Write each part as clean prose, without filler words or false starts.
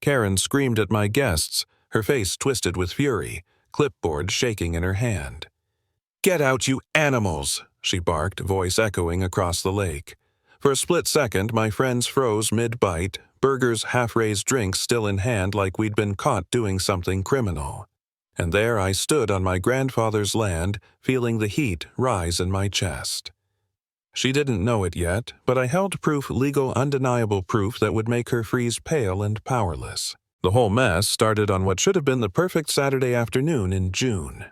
Karen screamed at my guests, her face twisted with fury, clipboard shaking in her hand. "Get out, you animals!" she barked, voice echoing across the lake. For a split second, my friends froze mid-bite, burgers, half-raised drinks still in hand like we'd been caught doing something criminal. And there I stood on my grandfather's land, feeling the heat rise in my chest. She didn't know it yet, but I held proof, legal, undeniable proof that would make her freeze pale and powerless. The whole mess started on what should have been the perfect Saturday afternoon in June.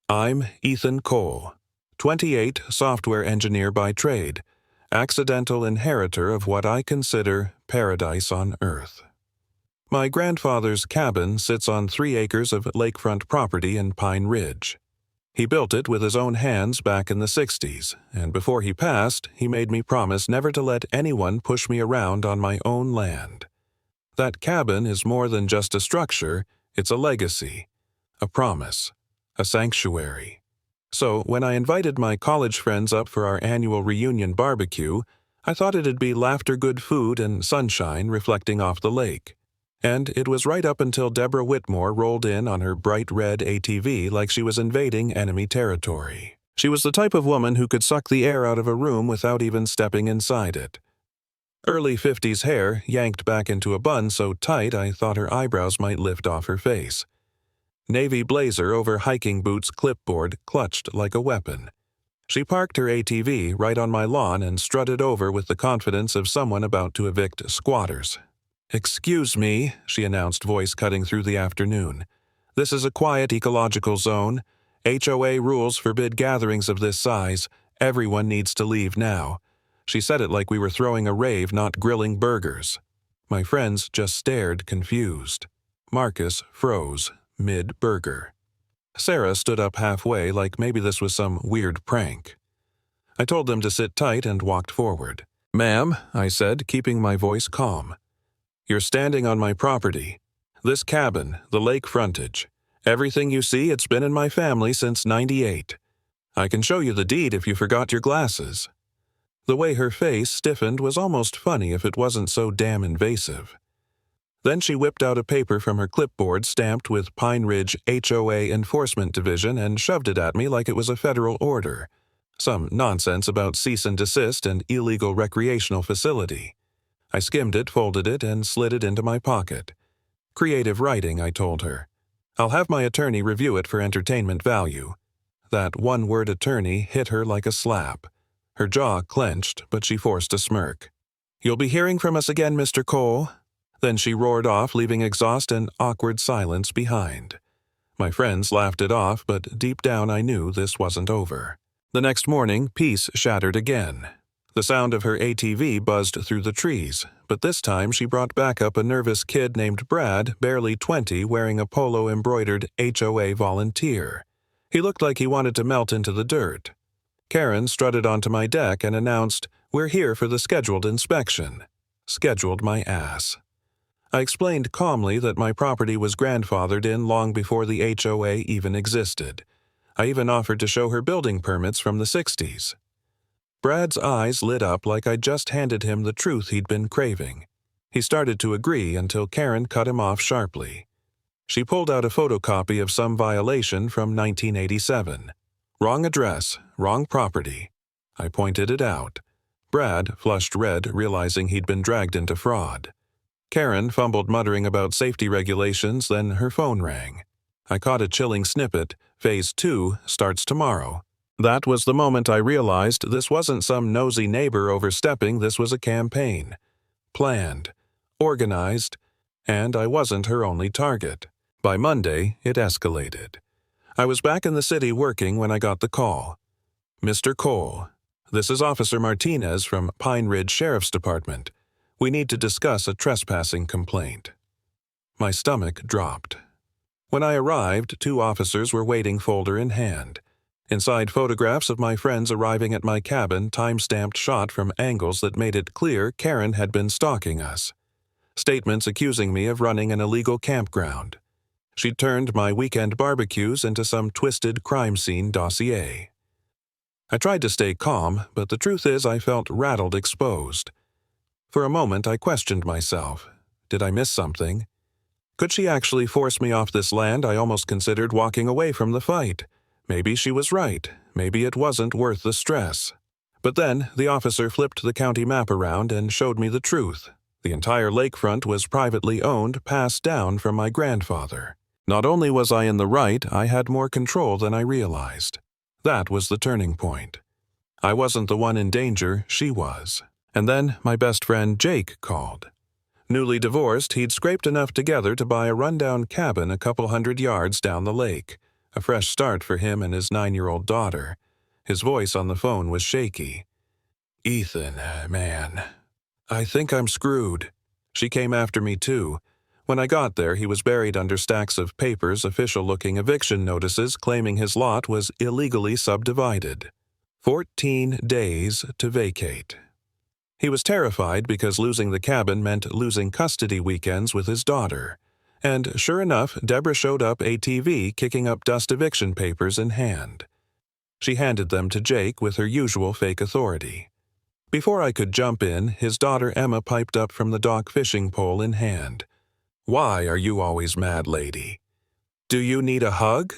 I'm Ethan Cole, 28, software engineer by trade, accidental inheritor of what I consider paradise on Earth. My grandfather's cabin sits on 3 acres of lakefront property in Pine Ridge. He built it with his own hands back in the 60s, and before he passed, he made me promise never to let anyone push me around on my own land. That cabin is more than just a structure, it's a legacy, a promise, a sanctuary. So when I invited my college friends up for our annual reunion barbecue, I thought it'd be laughter, good food, and sunshine reflecting off the lake. And it was right up until Deborah Whitmore rolled in on her bright red ATV like she was invading enemy territory. She was the type of woman who could suck the air out of a room without even stepping inside it. Early 50s hair yanked back into a bun so tight I thought her eyebrows might lift off her face. Navy blazer over hiking boots, clipboard clutched like a weapon. She parked her ATV right on my lawn and strutted over with the confidence of someone about to evict squatters. "Excuse me," she announced, voice cutting through the afternoon. "This is a quiet ecological zone. HOA rules forbid gatherings of this size. Everyone needs to leave now." She said it like we were throwing a rave, not grilling burgers. My friends just stared, confused. Marcus froze, mid-burger. Sarah stood up halfway like maybe this was some weird prank. I told them to sit tight and walked forward. "Ma'am," I said, keeping my voice calm. "You're standing on my property. This cabin, the lake frontage. Everything you see, it's been in my family since '98. I can show you the deed if you forgot your glasses." The way her face stiffened was almost funny if it wasn't so damn invasive. Then she whipped out a paper from her clipboard stamped with Pine Ridge HOA Enforcement Division and shoved it at me like it was a federal order. Some nonsense about cease and desist and illegal recreational facility. I skimmed it, folded it, and slid it into my pocket. "Creative writing," I told her. "I'll have my attorney review it for entertainment value." That one-word attorney hit her like a slap. Her jaw clenched, but she forced a smirk. "You'll be hearing from us again, Mr. Cole." Then she roared off, leaving exhaust and awkward silence behind. My friends laughed it off, but deep down I knew this wasn't over. The next morning, peace shattered again. The sound of her ATV buzzed through the trees, but this time she brought back up a nervous kid named Brad, barely 20, wearing a polo-embroidered HOA volunteer. He looked like he wanted to melt into the dirt. Karen strutted onto my deck and announced, "We're here for the scheduled inspection." Scheduled my ass. I explained calmly that my property was grandfathered in long before the HOA even existed. I even offered to show her building permits from the 60s. Brad's eyes lit up like I'd just handed him the truth he'd been craving. He started to agree until Karen cut him off sharply. She pulled out a photocopy of some violation from 1987. "Wrong address, wrong property." I pointed it out. Brad flushed red, realizing he'd been dragged into fraud. Karen fumbled, muttering about safety regulations, then her phone rang. I caught a chilling snippet. "Phase 2 starts tomorrow." That was the moment I realized this wasn't some nosy neighbor overstepping, this was a campaign. Planned, organized, and I wasn't her only target. By Monday, it escalated. I was back in the city working when I got the call. "Mr. Cole, this is Officer Martinez from Pine Ridge Sheriff's Department. We need to discuss a trespassing complaint." My stomach dropped. When I arrived, 2 officers were waiting, folder in hand. Inside, photographs of my friends arriving at my cabin, time-stamped shot from angles that made it clear Karen had been stalking us. Statements accusing me of running an illegal campground. She'd turned my weekend barbecues into some twisted crime scene dossier. I tried to stay calm, but the truth is I felt rattled, exposed. For a moment I questioned myself. Did I miss something? Could she actually force me off this land? I almost considered walking away from the fight. Maybe she was right. Maybe it wasn't worth the stress. But then the officer flipped the county map around and showed me the truth. The entire lakefront was privately owned, passed down from my grandfather. Not only was I in the right, I had more control than I realized. That was the turning point. I wasn't the one in danger, she was. And then my best friend Jake called. Newly divorced, he'd scraped enough together to buy a rundown cabin a couple hundred yards down the lake. A fresh start for him and his 9-year-old daughter. His voice on the phone was shaky. "Ethan, man, I think I'm screwed." She came after me too. When I got there, he was buried under stacks of papers, official-looking eviction notices claiming his lot was illegally subdivided. 14 days to vacate. He was terrified because losing the cabin meant losing custody weekends with his daughter. And sure enough, Deborah showed up ATV kicking up dust eviction papers in hand. She handed them to Jake with her usual fake authority. Before I could jump in, his daughter Emma piped up from the dock fishing pole in hand. "Why are you always mad, lady? Do you need a hug?"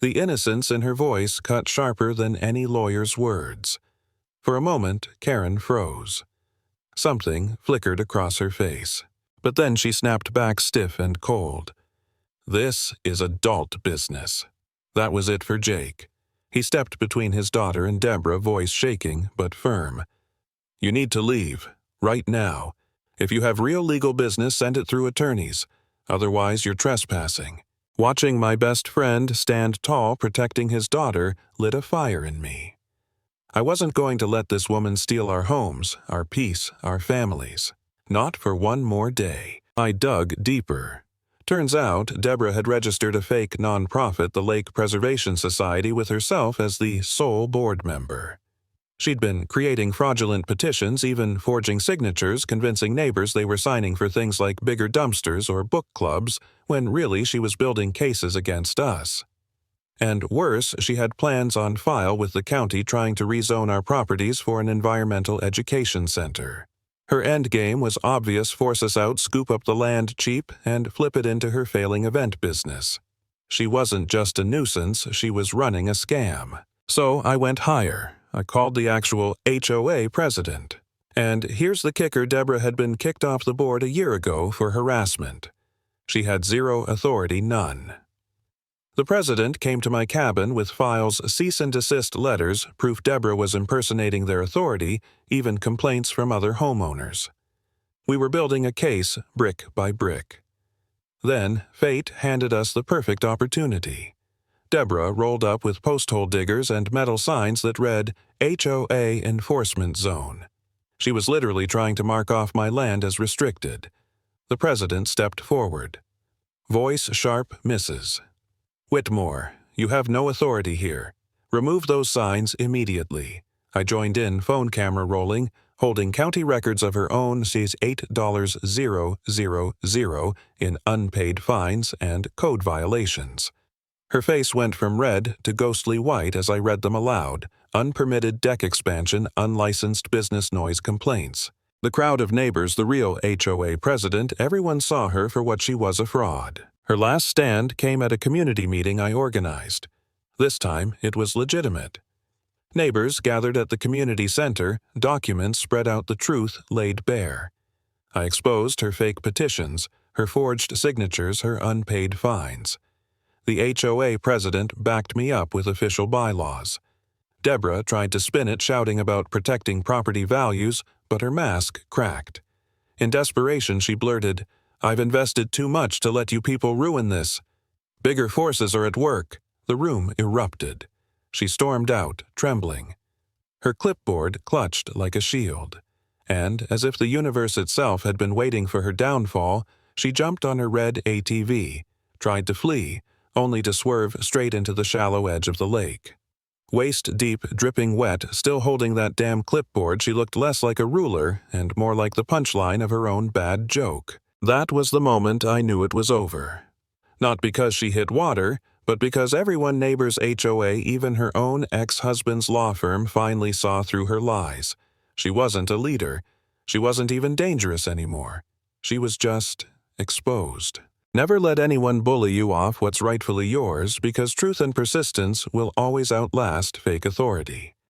The innocence in her voice cut sharper than any lawyer's words. For a moment, Karen froze. Something flickered across her face. But then she snapped back stiff and cold. "This is adult business." That was it for Jake. He stepped between his daughter and Deborah, voice shaking but firm. "You need to leave, right now. If you have real legal business, send it through attorneys. Otherwise, you're trespassing." Watching my best friend stand tall protecting his daughter lit a fire in me. I wasn't going to let this woman steal our homes, our peace, our families. Not for one more day. I dug deeper. Turns out, Deborah had registered a fake nonprofit, the Lake Preservation Society, with herself as the sole board member. She'd been creating fraudulent petitions, even forging signatures, convincing neighbors they were signing for things like bigger dumpsters or book clubs, when really she was building cases against us. And worse, she had plans on file with the county trying to rezone our properties for an environmental education center. Her endgame was obvious: force us out, scoop up the land cheap, and flip it into her failing event business. She wasn't just a nuisance, she was running a scam. So I went higher. I called the actual HOA president. And here's the kicker: Deborah had been kicked off the board a year ago for harassment. She had zero authority, none. The president came to my cabin with files, cease and desist letters, proof Deborah was impersonating their authority, even complaints from other homeowners. We were building a case, brick by brick. Then, fate handed us the perfect opportunity. Deborah rolled up with post hole diggers and metal signs that read, HOA Enforcement Zone. She was literally trying to mark off my land as restricted. The president stepped forward. Voice sharp, Mrs. "Whitmore, you have no authority here. Remove those signs immediately." I joined in, phone camera rolling, holding county records of her own, sees $8,000 in unpaid fines and code violations. Her face went from red to ghostly white as I read them aloud. Unpermitted deck expansion, unlicensed business noise complaints. The crowd of neighbors, the real HOA president, everyone saw her for what she was: a fraud. Her last stand came at a community meeting I organized. This time, it was legitimate. Neighbors gathered at the community center, documents spread out, the truth laid bare. I exposed her fake petitions, her forged signatures, her unpaid fines. The HOA president backed me up with official bylaws. Deborah tried to spin it, shouting about protecting property values, but her mask cracked. In desperation, she blurted, "I've invested too much to let you people ruin this. Bigger forces are at work." The room erupted. She stormed out, trembling. Her clipboard clutched like a shield. And, as if the universe itself had been waiting for her downfall, she jumped on her red ATV, tried to flee, only to swerve straight into the shallow edge of the lake. Waist-deep, dripping wet, still holding that damn clipboard, she looked less like a ruler and more like the punchline of her own bad joke. That was the moment I knew it was over. Not because she hit water, but because everyone, neighbors, HOA, even her own ex-husband's law firm, finally saw through her lies. She wasn't a leader. She wasn't even dangerous anymore. She was just exposed. Never let anyone bully you off what's rightfully yours, because truth and persistence will always outlast fake authority.